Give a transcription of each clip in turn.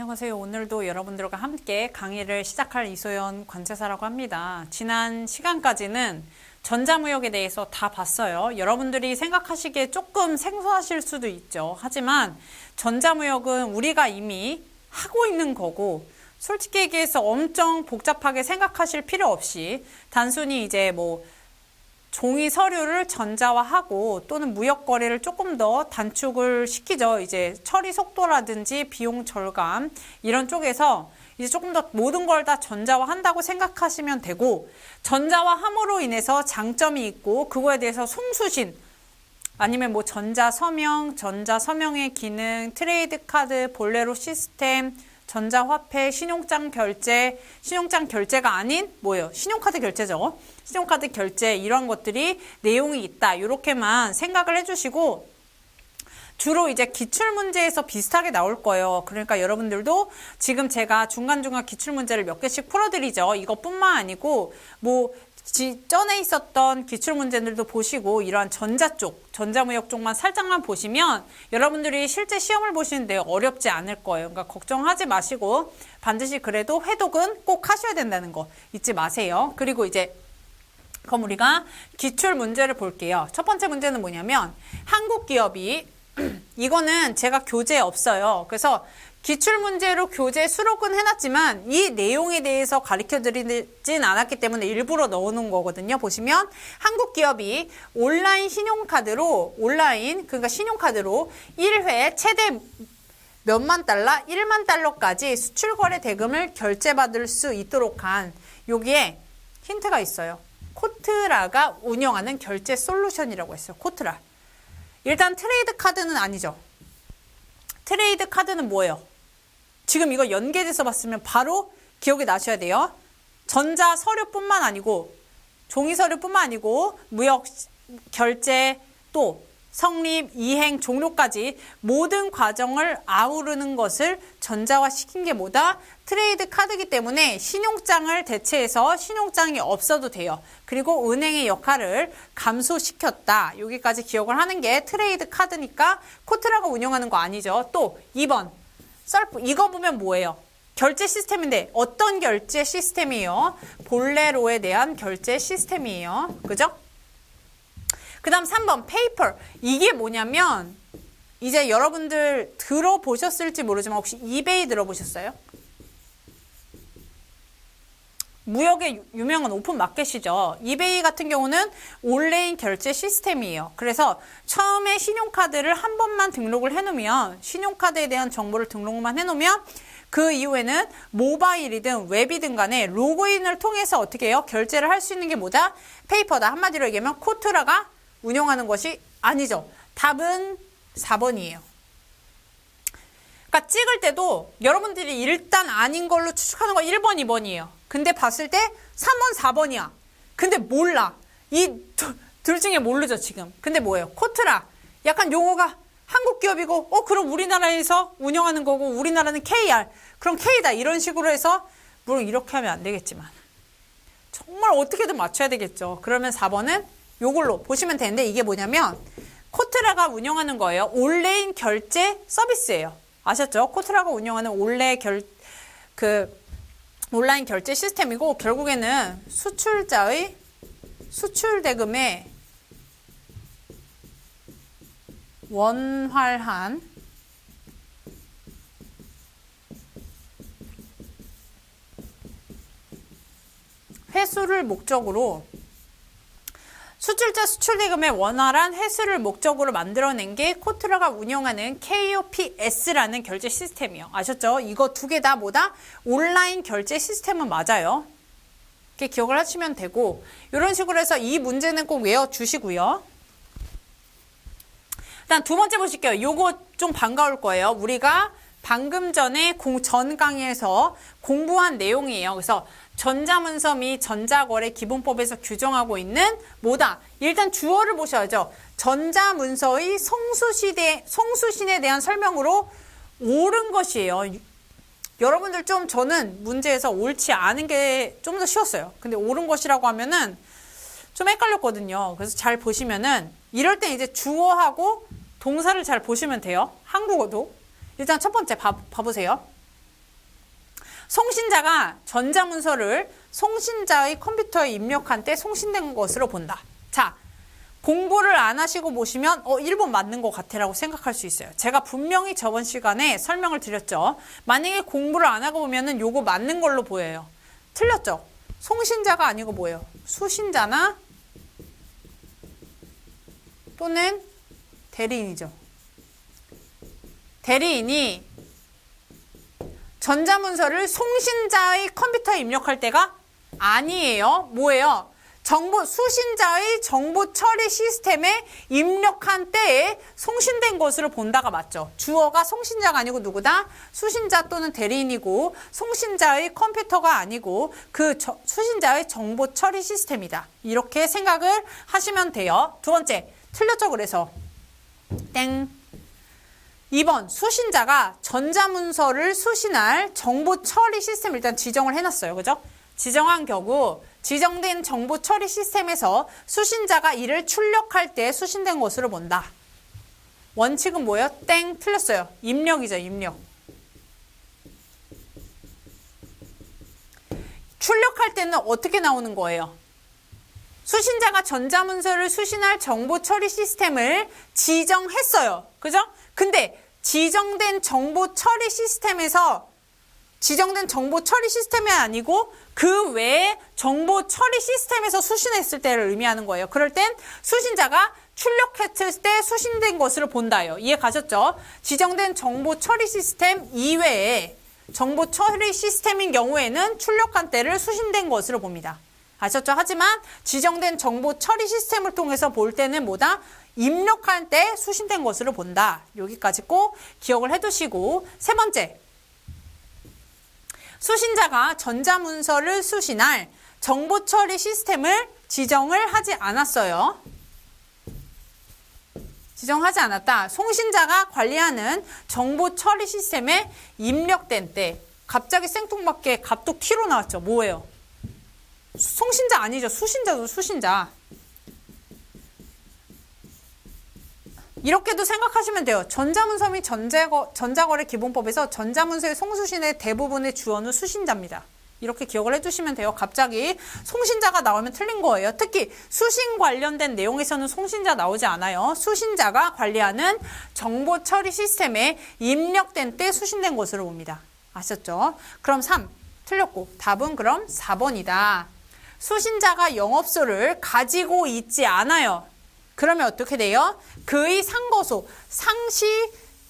안녕하세요. 오늘도 여러분들과 함께 강의를 시작할 이소연 관세사라고 합니다. 지난 시간까지는 전자무역에 대해서 다 봤어요. 여러분들이 생각하시기에 조금 생소하실 수도 있죠. 하지만 전자무역은 우리가 이미 하고 있는 거고, 솔직히 얘기해서 엄청 복잡하게 생각하실 필요 없이 단순히 이제 종이 서류를 전자화하고 또는 무역 거래를 조금 더 단축을 시키죠. 이제 처리 속도라든지 비용 절감 이런 쪽에서 이제 조금 더 모든 걸 다 전자화한다고 생각하시면 되고, 전자화함으로 인해서 장점이 있고 그거에 대해서 송수신 아니면 전자서명, 전자서명의 기능, 트레이드 카드, 볼레로 시스템, 전자화폐, 신용장 결제가 아닌 신용카드 결제죠. 신용카드 결제 이런 것들이 내용이 있다. 이렇게만 생각을 해주시고, 주로 이제 기출문제에서 비슷하게 나올 거예요. 그러니까 여러분들도 지금 제가 중간중간 기출문제를 몇 개씩 풀어드리죠. 이것뿐만 아니고 전에 있었던 기출문제들도 보시고, 이러한 전자무역 쪽만 살짝만 보시면 여러분들이 실제 시험을 보시는데 어렵지 않을 거예요. 그러니까 걱정하지 마시고 반드시 그래도 회독은 꼭 하셔야 된다는 거 잊지 마세요. 그리고 이제 그럼 우리가 기출문제를 볼게요. 첫 번째 문제는 뭐냐면, 한국 기업이 이거는 제가 교재에 없어요. 그래서 기출문제로 교재 수록은 해놨지만 이 내용에 대해서 가르쳐드리진 않았기 때문에 일부러 넣어놓은 거거든요. 보시면 한국 기업이 그러니까 신용카드로 1회 최대 몇만 달러, 1만 달러까지 수출거래 대금을 결제받을 수 있도록 한 여기에 힌트가 있어요. 코트라가 운영하는 결제 솔루션이라고 했어요. 코트라. 일단 트레이드 카드는 아니죠. 트레이드 카드는 뭐예요? 지금 이거 연계돼서 봤으면 바로 기억이 나셔야 돼요. 전자 서류뿐만 아니고 종이 서류뿐만 아니고 무역 결제 또 성립, 이행, 종료까지 모든 과정을 아우르는 것을 전자화시킨 게 뭐다? 트레이드 카드이기 때문에 신용장을 대체해서 신용장이 없어도 돼요. 그리고 은행의 역할을 감소시켰다. 여기까지 기억을 하는 게 트레이드 카드니까 코트라가 운영하는 거 아니죠. 또 2번 썰프, 이거 보면 뭐예요? 결제 시스템인데 어떤 결제 시스템이에요? 볼레로에 대한 결제 시스템이에요. 그죠? 그 다음 3번 페이퍼. 이게 뭐냐면 이제 여러분들 들어보셨을지 모르지만 혹시 이베이 들어보셨어요? 무역의 유명한 오픈마켓이죠. 이베이 같은 경우는 온라인 결제 시스템이에요. 그래서 처음에 신용카드를 한 번만 등록을 해놓으면, 신용카드에 대한 정보를 등록만 해놓으면 그 이후에는 모바일이든 웹이든 간에 로그인을 통해서 어떻게 해요? 결제를 할 수 있는 게 뭐다? 페이퍼다. 한마디로 얘기하면 코트라가 운영하는 것이 아니죠. 답은 4번이에요. 그러니까 찍을 때도 여러분들이 일단 아닌 걸로 추측하는 거 1번, 2번이에요. 근데 봤을 때 3번, 4번이야. 근데 몰라. 이 둘 중에 모르죠, 지금. 근데 뭐예요? 코트라. 약간 용어가 한국 기업이고, 그럼 우리나라에서 운영하는 거고, 우리나라는 KR. 그럼 K다. 이런 식으로 해서, 물론 이렇게 하면 안 되겠지만. 정말 어떻게든 맞춰야 되겠죠. 그러면 4번은 요걸로 보시면 되는데, 이게 뭐냐면 코트라가 운영하는 거예요. 온라인 결제 서비스예요. 아셨죠? 코트라가 운영하는 온라인 결제 시스템이고, 결국에는 수출자의 수출 대금의 원활한 회수를 목적으로, 수출자 수출대금의 원활한 회수를 목적으로 만들어낸 게 코트라가 운영하는 KOPS라는 결제 시스템이에요. 아셨죠? 이거 두 개 다 뭐다? 온라인 결제 시스템은 맞아요. 이렇게 기억을 하시면 되고, 이런 식으로 해서 이 문제는 꼭 외워주시고요. 일단 두 번째 보실게요. 요거 좀 반가울 거예요. 우리가 방금 전에 전 강의에서 공부한 내용이에요. 그래서 전자문서 및 전자거래 기본법에서 규정하고 있는 뭐다? 일단 주어를 보셔야죠. 전자문서의 송수신에 대한 설명으로 옳은 것이에요. 여러분들 저는 문제에서 옳지 않은 게 좀 더 쉬웠어요. 근데 옳은 것이라고 하면은 좀 헷갈렸거든요. 그래서 잘 보시면은 이럴 때 이제 주어하고 동사를 잘 보시면 돼요. 한국어도. 일단 첫 번째 봐보세요. 송신자가 전자문서를 송신자의 컴퓨터에 입력한 때 송신된 것으로 본다. 자, 공부를 안 하시고 보시면 1번 맞는 것 같아라고 생각할 수 있어요. 제가 분명히 저번 시간에 설명을 드렸죠. 만약에 공부를 안 하고 보면은 요거 맞는 걸로 보여요. 틀렸죠? 송신자가 아니고 뭐예요? 수신자나 또는 대리인이죠. 대리인이 전자문서를 송신자의 컴퓨터에 입력할 때가 아니에요. 뭐예요? 수신자의 정보 처리 시스템에 입력한 때에 송신된 것으로 본다가 맞죠. 주어가 송신자가 아니고 누구다? 수신자 또는 대리인이고 송신자의 컴퓨터가 아니고 수신자의 정보 처리 시스템이다. 이렇게 생각을 하시면 돼요. 두 번째, 틀렸죠. 그래서 땡. 2번, 수신자가 전자문서를 수신할 정보 처리 시스템 일단 지정을 해놨어요. 그죠? 지정한 경우 지정된 정보 처리 시스템에서 수신자가 이를 출력할 때 수신된 것으로 본다. 원칙은 뭐예요? 땡, 틀렸어요. 입력이죠, 입력. 출력할 때는 어떻게 나오는 거예요? 수신자가 전자문서를 수신할 정보 처리 시스템을 지정했어요. 그죠? 근데 지정된 정보 처리 시스템에서 지정된 정보 처리 시스템이 아니고 그 외에 정보 처리 시스템에서 수신했을 때를 의미하는 거예요. 그럴 땐 수신자가 출력했을 때 수신된 것으로 본다요. 이해 가셨죠? 지정된 정보 처리 시스템 이외에 정보 처리 시스템인 경우에는 출력한 때를 수신된 것으로 봅니다. 아셨죠? 하지만 지정된 정보 처리 시스템을 통해서 볼 때는 뭐다? 입력할 때 수신된 것으로 본다. 여기까지 꼭 기억을 해두시고, 세 번째, 수신자가 전자문서를 수신할 정보 처리 시스템을 지정을 하지 않았어요. 지정하지 않았다. 송신자가 관리하는 정보 처리 시스템에 입력된 때 갑자기 생뚱맞게 갑툭 튀로 나왔죠. 뭐예요? 송신자 아니죠. 수신자도 수신자. 이렇게도 생각하시면 돼요. 전자문서 및 전자거래 기본법에서 전자문서의 송수신의 대부분의 주어는 수신자입니다. 이렇게 기억을 해주시면 돼요. 갑자기 송신자가 나오면 틀린 거예요. 특히 수신 관련된 내용에서는 송신자 나오지 않아요. 수신자가 관리하는 정보 처리 시스템에 입력된 때 수신된 것으로 봅니다. 아셨죠? 그럼 3, 틀렸고 답은 그럼 4번이다. 수신자가 영업소를 가지고 있지 않아요. 그러면 어떻게 돼요? 그의 상거소, 상시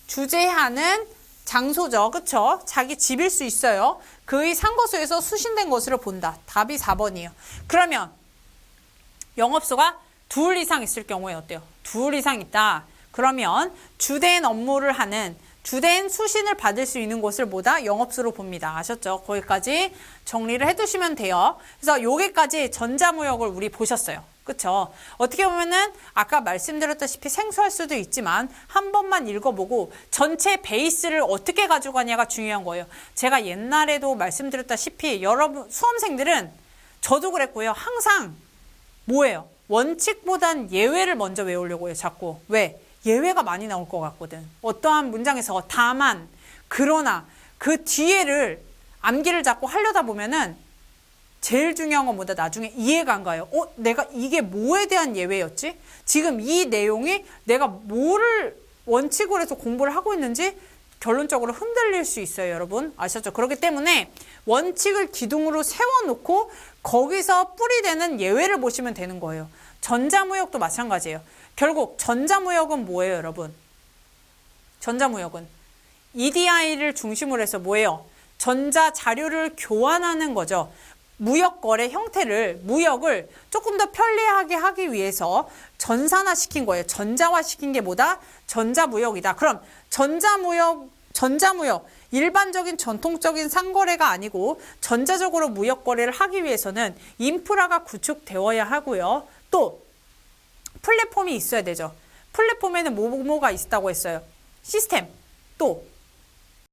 주재하는 장소죠. 그쵸? 자기 집일 수 있어요. 그의 상거소에서 수신된 것으로 본다. 답이 4번이에요. 그러면 영업소가 둘 이상 있을 경우에 어때요? 둘 이상 있다. 그러면 주된 업무를 하는 주된 수신을 받을 수 있는 곳을 뭐다? 영업소로 봅니다. 아셨죠? 거기까지 정리를 해두시면 돼요. 그래서 여기까지 전자무역을 우리 보셨어요. 그쵸? 어떻게 보면은 아까 말씀드렸다시피 생소할 수도 있지만 한 번만 읽어보고 전체 베이스를 어떻게 가져가냐가 중요한 거예요. 제가 옛날에도 말씀드렸다시피 여러분 수험생들은 저도 그랬고요. 항상 뭐예요? 원칙보단 예외를 먼저 외우려고 해요. 자꾸. 왜? 예외가 많이 나올 것 같거든. 어떠한 문장에서 다만, 그러나 그 뒤에를 암기를 자꾸 하려다 보면은 제일 중요한 건 뭐다? 나중에 이해가 안 가요. 내가 이게 뭐에 대한 예외였지? 지금 이 내용이 내가 뭐를 원칙으로 해서 공부를 하고 있는지 결론적으로 흔들릴 수 있어요, 여러분. 아셨죠? 그렇기 때문에 원칙을 기둥으로 세워놓고 거기서 뿌리되는 예외를 보시면 되는 거예요. 전자무역도 마찬가지예요. 결국 전자무역은 뭐예요, 여러분? 전자무역은 EDI를 중심으로 해서 뭐예요? 전자자료를 교환하는 거죠. 무역거래 형태를, 무역을 조금 더 편리하게 하기 위해서 전산화시킨 거예요. 전자화시킨 게 뭐다? 전자무역이다. 그럼 전자무역, 일반적인 전통적인 상거래가 아니고 전자적으로 무역거래를 하기 위해서는 인프라가 구축되어야 하고요. 또 플랫폼이 있어야 되죠. 플랫폼에는 뭐가 있다고 했어요? 시스템, 또